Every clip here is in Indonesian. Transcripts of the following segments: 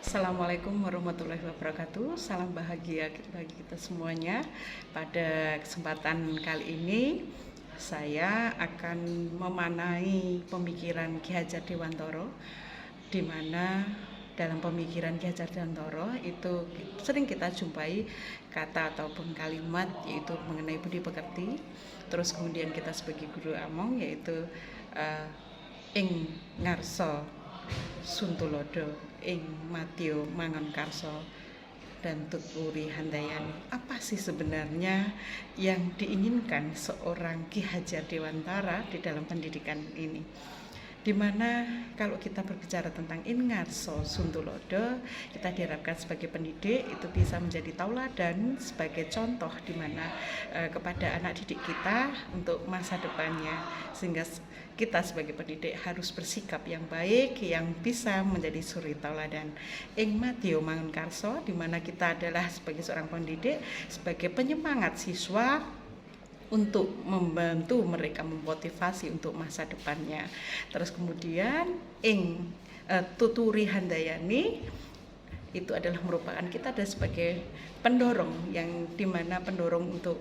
Assalamualaikum warahmatullahi wabarakatuh. Salam bahagia bagi kita semuanya. Pada kesempatan kali ini saya akan memanai pemikiran Ki Hajar Dewantara, di mana dalam pemikiran Ki Hajar Dewantara itu sering kita jumpai kata ataupun kalimat yaitu mengenai budi pekerti. Terus kemudian kita sebagai guru among yaitu ing ngarsa Suntulodo ing Matio Mangon Karso dan Tuturi Handayani. Apa sih sebenarnya yang diinginkan seorang Ki Hajar Dewantara di dalam pendidikan ini? Dimana kalau kita berbicara tentang ing ngarsa Suntulodo, kita diharapkan sebagai pendidik itu bisa menjadi tauladan sebagai contoh dimana kepada anak didik kita untuk masa depannya, sehingga kita sebagai pendidik harus bersikap yang baik yang bisa menjadi suri tauladan. Ing Matio Mangun Karso, dimana kita adalah sebagai seorang pendidik sebagai penyemangat siswa untuk membantu mereka memotivasi untuk masa depannya. Terus kemudian ing Tuturi Handayani itu adalah merupakan kita ada sebagai pendorong, yang dimana pendorong untuk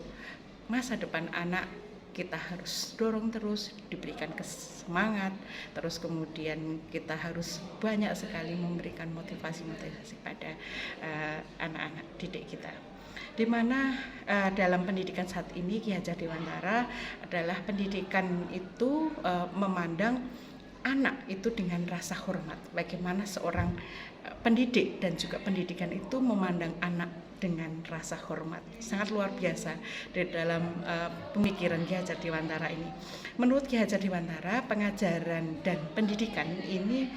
masa depan anak kita harus dorong terus, diberikan semangat, terus kemudian kita harus banyak sekali memberikan motivasi-motivasi pada anak-anak didik kita. Di mana dalam pendidikan saat ini Ki Hajar Dewantara adalah pendidikan itu memandang anak itu dengan rasa hormat. Bagaimana seorang pendidik dan juga pendidikan itu memandang anak dengan rasa hormat. Sangat luar biasa di dalam pemikiran Ki Hajar Dewantara ini. Menurut Ki Hajar Dewantara, pengajaran dan pendidikan ini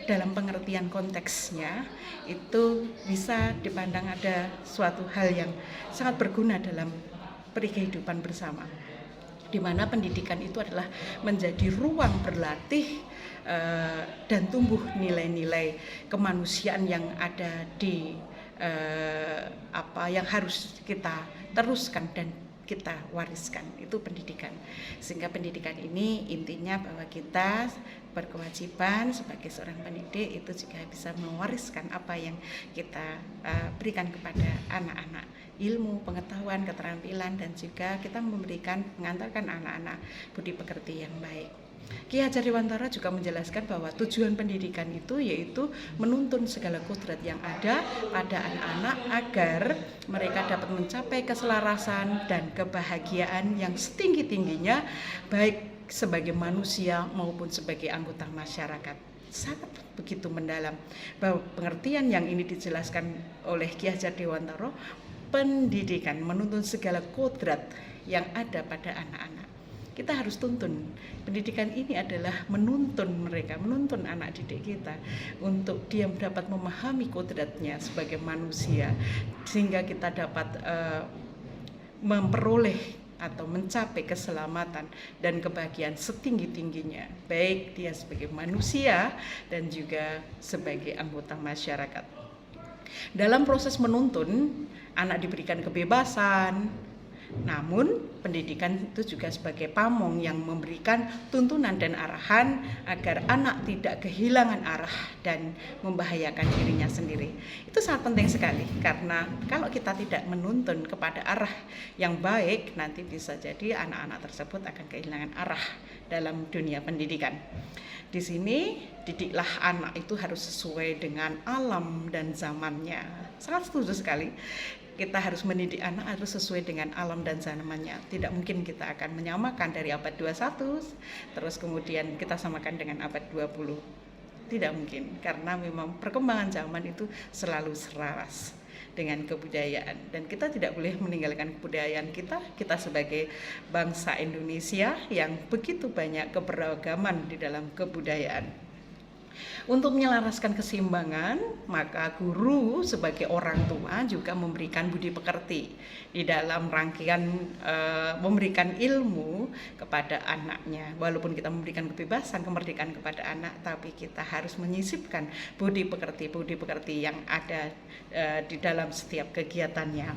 dalam pengertian konteksnya itu bisa dipandang ada suatu hal yang sangat berguna dalam kehidupan bersama, di mana pendidikan itu adalah menjadi ruang berlatih dan tumbuh nilai-nilai kemanusiaan yang ada di yang harus kita teruskan dan kita wariskan, itu pendidikan. Sehingga pendidikan ini intinya bahwa kita berkewajiban sebagai seorang pendidik itu juga bisa mewariskan apa yang kita berikan kepada anak-anak, ilmu, pengetahuan, keterampilan, dan juga kita mengantarkan anak-anak budi pekerti yang baik. Ki Hajar Dewantara juga menjelaskan bahwa tujuan pendidikan itu yaitu menuntun segala kodrat yang ada pada anak-anak agar mereka dapat mencapai keselarasan dan kebahagiaan yang setinggi-tingginya, baik sebagai manusia maupun sebagai anggota masyarakat. Sangat begitu mendalam bahwa pengertian yang ini dijelaskan oleh Ki Hajar Dewantara, pendidikan menuntun segala kodrat yang ada pada anak-anak. Kita harus tuntun. Pendidikan ini adalah menuntun mereka, menuntun anak didik kita untuk dia dapat memahami kodratnya sebagai manusia, sehingga kita dapat memperoleh atau mencapai keselamatan dan kebahagiaan setinggi-tingginya, baik dia sebagai manusia dan juga sebagai anggota masyarakat. Dalam proses menuntun, anak diberikan kebebasan. Namun pendidikan itu juga sebagai pamong yang memberikan tuntunan dan arahan agar anak tidak kehilangan arah dan membahayakan dirinya sendiri. Itu sangat penting sekali, karena kalau kita tidak menuntun kepada arah yang baik, nanti bisa jadi anak-anak tersebut akan kehilangan arah dalam dunia pendidikan. Di sini didiklah anak itu harus sesuai dengan alam dan zamannya. Sangat setuju sekali. Kita harus mendidik anak harus sesuai dengan alam dan zamannya. Tidak mungkin kita akan menyamakan dari abad 21 terus kemudian kita samakan dengan abad 20. Tidak mungkin, karena memang perkembangan zaman itu selalu selaras dengan kebudayaan, dan kita tidak boleh meninggalkan kebudayaan kita sebagai bangsa Indonesia yang begitu banyak keberagaman di dalam kebudayaan. Untuk menyelaraskan keseimbangan, maka guru sebagai orang tua juga memberikan budi pekerti di dalam rangkaian memberikan ilmu kepada anaknya. Walaupun kita memberikan kebebasan, kemerdekaan kepada anak, tapi kita harus menyisipkan budi pekerti yang ada di dalam setiap kegiatannya.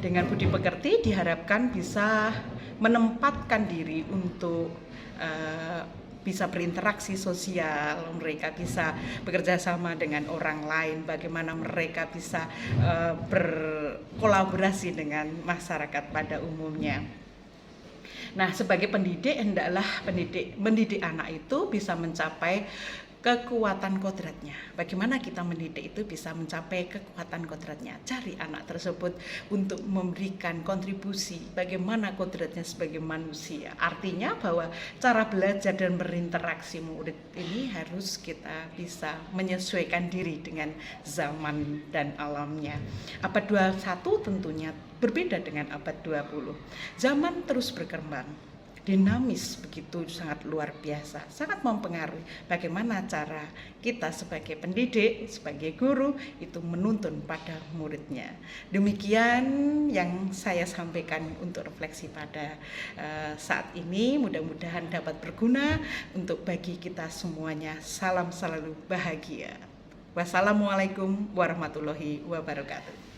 Dengan budi pekerti diharapkan bisa menempatkan diri untuk bisa berinteraksi sosial, mereka bisa bekerja sama dengan orang lain, bagaimana mereka bisa berkolaborasi dengan masyarakat pada umumnya. Nah, sebagai pendidik, hendaklah mendidik anak itu bisa mencapai kekuatan kodratnya. Bagaimana kita mendidik itu bisa mencapai kekuatan kodratnya? Cari anak tersebut untuk memberikan kontribusi bagaimana kodratnya sebagai manusia. Artinya bahwa cara belajar dan berinteraksi murid ini harus kita bisa menyesuaikan diri dengan zaman dan alamnya. Abad 21 tentunya berbeda dengan abad 20. Zaman terus berkembang, dinamis, begitu sangat luar biasa, sangat mempengaruhi bagaimana cara kita sebagai pendidik, sebagai guru itu menuntun pada muridnya. Demikian yang saya sampaikan untuk refleksi pada saat ini, mudah-mudahan dapat berguna untuk bagi kita semuanya. Salam selalu bahagia. Wassalamualaikum warahmatullahi wabarakatuh.